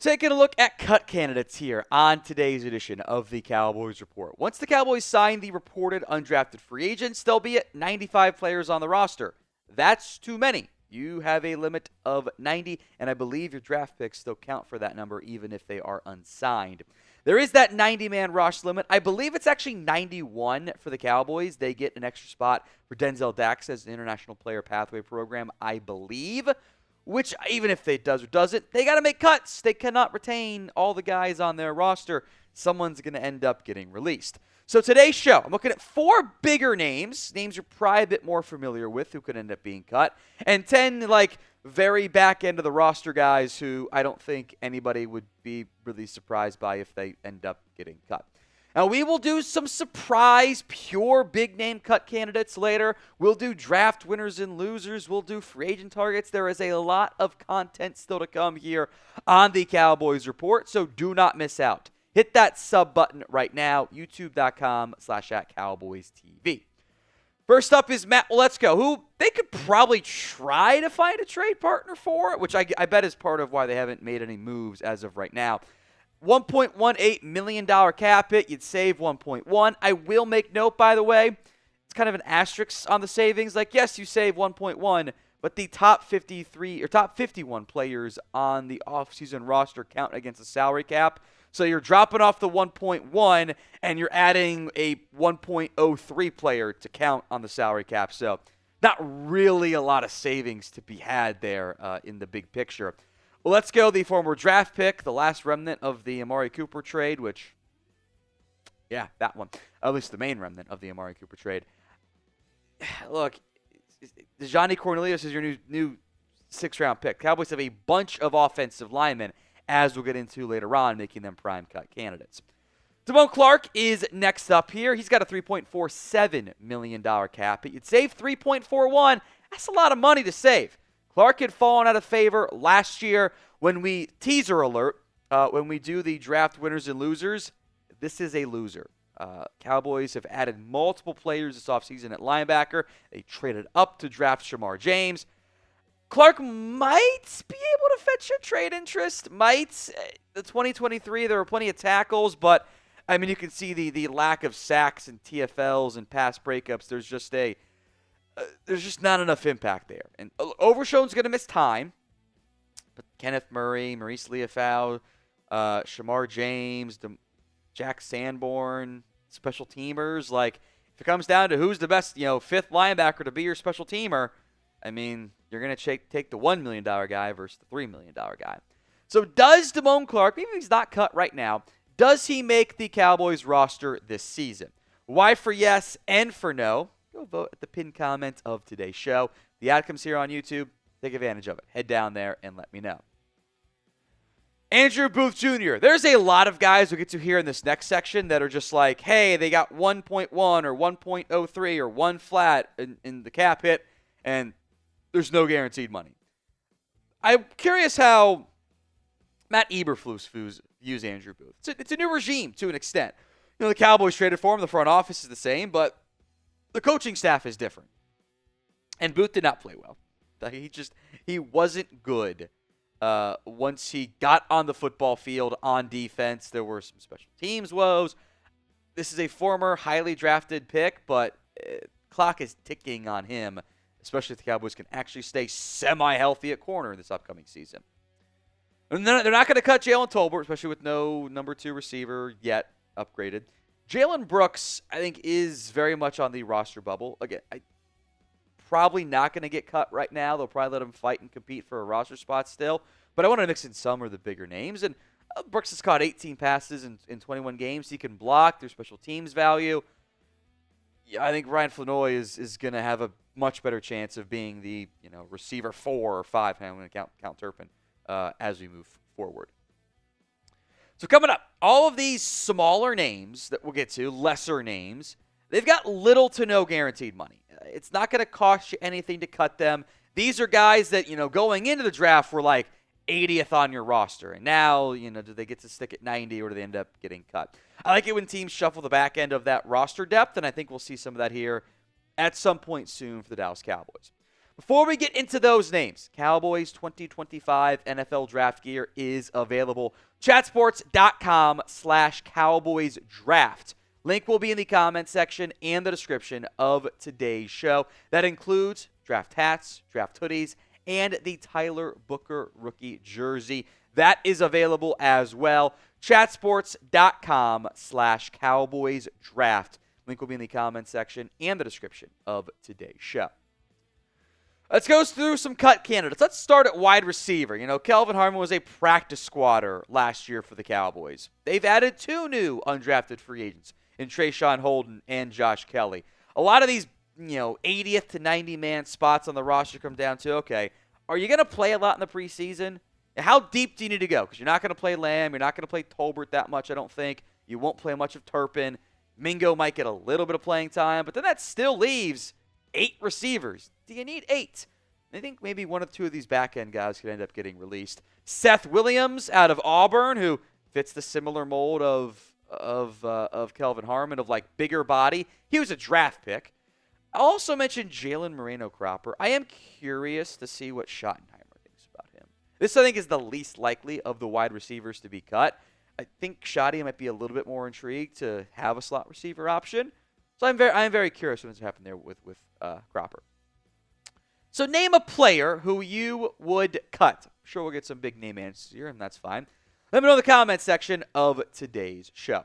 Taking a look at cut candidates here on today's edition of the Cowboys Report. Once the Cowboys sign the reported undrafted free agents, there'll be at 95 players on the roster. That's too many. You have a limit of 90, and I believe your draft picks still count for that number even if they are unsigned. There is that 90-man roster limit. I believe it's actually 91 for the Cowboys. They get an extra spot for Denzel Dax as an International Player Pathway program, I believe. Which, even if it does or doesn't, they got to make cuts. They cannot retain all the guys on their roster. Someone's going to end up getting released. So today's show, I'm looking at 4 bigger names you're probably a bit more familiar with who could end up being cut, and 10, very back end of the roster guys who I don't think anybody would be really surprised by if they end up getting cut. Now, we will do some surprise, pure big-name cut candidates later. We'll do draft winners and losers. We'll do free agent targets. There is a lot of content still to come here on the Cowboys Report, so do not miss out. Hit that sub button right now, youtube.com/@CowboysTV. First up is Matt Waletzko, who they could probably try to find a trade partner for, which I bet is part of why they haven't made any moves as of right now. $1.18 million cap hit. You'd save 1.1. I will make note, by the way, it's kind of an asterisk on the savings. Yes, you save 1.1, but the top 53 or top 51 players on the offseason roster count against the salary cap. So you're dropping off the 1.1 and you're adding a 1.03 player to count on the salary cap. So not really a lot of savings to be had there in the big picture. Well, let's go. The former draft pick, the last remnant of the Amari Cooper trade, which, yeah, that one. At least the main remnant of the Amari Cooper trade. Look, Johnny Cornelius is your new 6th-round pick. Cowboys have a bunch of offensive linemen, as we'll get into later on, making them prime cut candidates. Damone Clark is next up here. He's got a $3.47 million cap hit. You'd save $3.41. That's a lot of money to save. Clark had fallen out of favor last year when we, teaser alert, when we do the draft winners and losers, this is a loser. Cowboys have added multiple players this offseason at linebacker. They traded up to draft Shamar James. Clark might be able to fetch a trade interest. Might. The 2023, there were plenty of tackles, but, I mean, you can see the lack of sacks and TFLs and pass breakups. There's just not enough impact there. And Overshown's going to miss time. But Kenneth Murray, Maurice Liufau, Shamar James, Jack Sanborn, special teamers. If it comes down to who's the best, 5th linebacker to be your special teamer, I mean, you're going to take the $1 million guy versus the $3 million guy. So does Damone Clark, maybe he's not cut right now, does he make the Cowboys roster this season? Y for yes and for no. Go vote at the pinned comment of today's show. The outcomes here on YouTube. Take advantage of it. Head down there and let me know. Andrew Booth Jr. There's a lot of guys we'll get to here in this next section that are just hey, they got 1.1 or 1.03 or 1 flat in the cap hit, and there's no guaranteed money. I'm curious how Matt Eberflus views Andrew Booth. It's a new regime to an extent. The Cowboys traded for him. The front office is the same, but the coaching staff is different. And Booth did not play well. He wasn't good once he got on the football field on defense. There were some special teams woes. This is a former highly drafted pick, but clock is ticking on him, especially if the Cowboys can actually stay semi-healthy at corner this upcoming season. And they're not going to cut Jalen Tolbert, especially with no number 2 receiver yet upgraded. Jalen Brooks, I think, is very much on the roster bubble. Again, probably not going to get cut right now. They'll probably let him fight and compete for a roster spot still. But I want to mix in some of the bigger names. And Brooks has caught 18 passes in 21 games. He can block. There's special teams value. Yeah, I think Ryan Flanoy is going to have a much better chance of being the receiver 4 or 5. I'm going to count Turpin as we move forward. So coming up, all of these smaller names that we'll get to, lesser names, they've got little to no guaranteed money. It's not going to cost you anything to cut them. These are guys that, going into the draft were 80th on your roster. And now, do they get to stick at 90 or do they end up getting cut? I like it when teams shuffle the back end of that roster depth, and I think we'll see some of that here at some point soon for the Dallas Cowboys. Before we get into those names, Cowboys 2025 NFL Draft Gear is available. Chatsports.com/Cowboys Draft. Link will be in the comment section and the description of today's show. That includes draft hats, draft hoodies, and the Tyler Booker rookie jersey. That is available as well. Chatsports.com/Cowboys Draft. Link will be in the comment section and the description of today's show. Let's go through some cut candidates. Let's start at wide receiver. Kelvin Harmon was a practice squatter last year for the Cowboys. They've added 2 new undrafted free agents in Trayshawn Holden and Josh Kelly. A lot of these, 80th to 90-man spots on the roster come down to, okay, are you going to play a lot in the preseason? How deep do you need to go? Because you're not going to play Lamb. You're not going to play Tolbert that much, I don't think. You won't play much of Turpin. Mingo might get a little bit of playing time, but then that still leaves 8 receivers. Do you need 8? I think maybe 1 or 2 of these back-end guys could end up getting released. Seth Williams out of Auburn, who fits the similar mold of Kelvin Harmon, of like bigger body. He was a draft pick. I also mentioned Jalen Cropper. I am curious to see what Schottenheimer thinks about him. This, I think, is the least likely of the wide receivers to be cut. I think Shotty might be a little bit more intrigued to have a slot receiver option. So I'm very curious what's happened there with Cropper. So name a player who you would cut. I'm sure we'll get some big name answers here, and that's fine. Let me know in the comments section of today's show.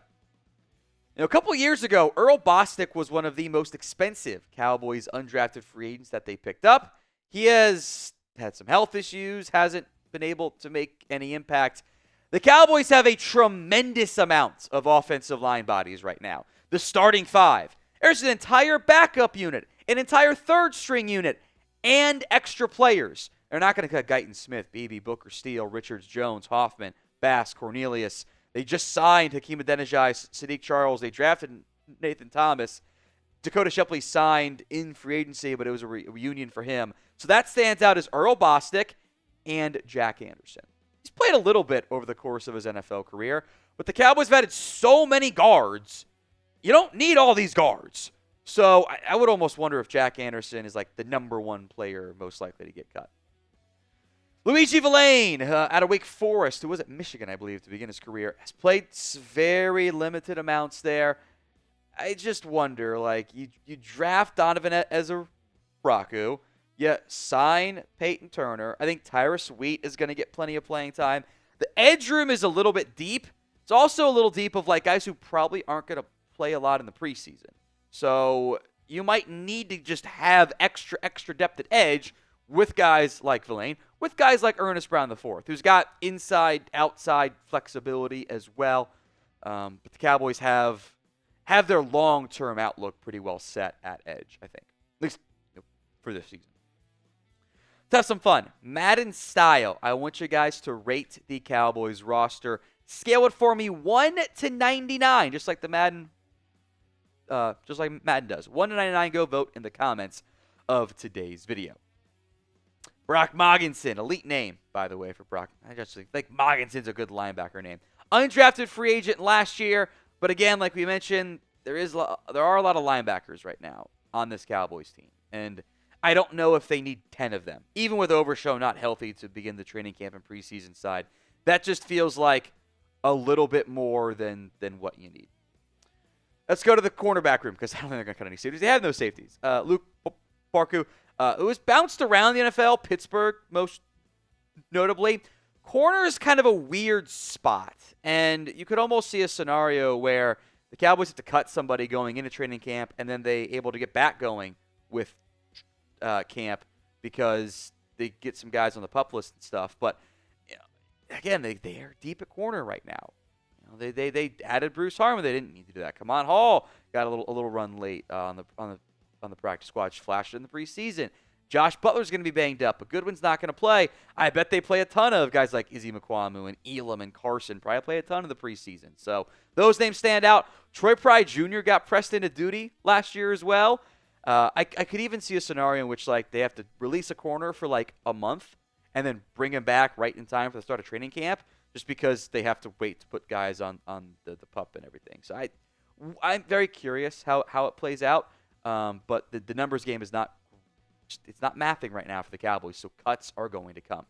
A couple years ago, Earl Bostick was one of the most expensive Cowboys undrafted free agents that they picked up. He has had some health issues, hasn't been able to make any impact. The Cowboys have a tremendous amount of offensive line bodies right now. The starting 5. There's an entire backup unit, an entire third-string unit, and extra players. They're not going to cut Guyton Smith, Beebe, Booker, Steele, Richards, Jones, Hoffman, Bass, Cornelius. They just signed Hakeem Adeniji, Sadiq Charles. They drafted Nathan Thomas. Dakota Shepley signed in free agency, but it was a reunion for him. So that stands out as Earl Bostick and Jack Anderson. He's played a little bit over the course of his NFL career, but the Cowboys have added so many guards. You don't need all these guards. So I would almost wonder if Jack Anderson is like the number 1 player most likely to get cut. Luigi Villain out of Wake Forest, who was at Michigan, I believe, to begin his career, has played very limited amounts there. I just wonder, you draft Donovan Ezeraku, you sign Peyton Turner. I think Tyrus Wheat is going to get plenty of playing time. The edge room is a little bit deep. It's also a little deep of guys who probably aren't going to play a lot in the preseason. So you might need to just have extra depth at edge with guys like Villain, with guys like Ernest Brown IV, who's got inside-outside flexibility as well. But the Cowboys have their long-term outlook pretty well set at edge, I think. At least for this season. Let's have some fun. Madden style. I want you guys to rate the Cowboys roster. Scale it for me 1 to 99, just like Madden does. 1 to 99, go vote in the comments of today's video. Brock Moggensen, elite name, by the way, for Brock. I just think Moggensen's a good linebacker name. Undrafted free agent last year, but again, like we mentioned, there are a lot of linebackers right now on this Cowboys team, and I don't know if they need 10 of them. Even with Overshow not healthy to begin the training camp and preseason side, that just feels like a little bit more than what you need. Let's go to the cornerback room, because I don't think they're going to cut any safeties. They have no safeties. Luke Parku, who has bounced around the NFL, Pittsburgh most notably. Corner is kind of a weird spot, and you could almost see a scenario where the Cowboys have to cut somebody going into training camp, and then they able to get back going with camp because they get some guys on the PUP list and stuff. But again, they are deep at corner right now. They added Bruce Harmon. They didn't need to do that. Kamon Hall got a little run late on the practice squad. Just flashed in the preseason. Josh Butler's going to be banged up, but Goodwin's not going to play. I bet they play a ton of guys like Izzy McQuamu and Elam and Carson. Probably play a ton of the preseason. So those names stand out. Troy Pride Jr. got pressed into duty last year as well. I could even see a scenario in which they have to release a corner for a month and then bring him back right in time for the start of training camp, just because they have to wait to put guys on the PUP and everything. So I'm very curious how it plays out. But the numbers game is not It's not mathing right now for the Cowboys, so cuts are going to come.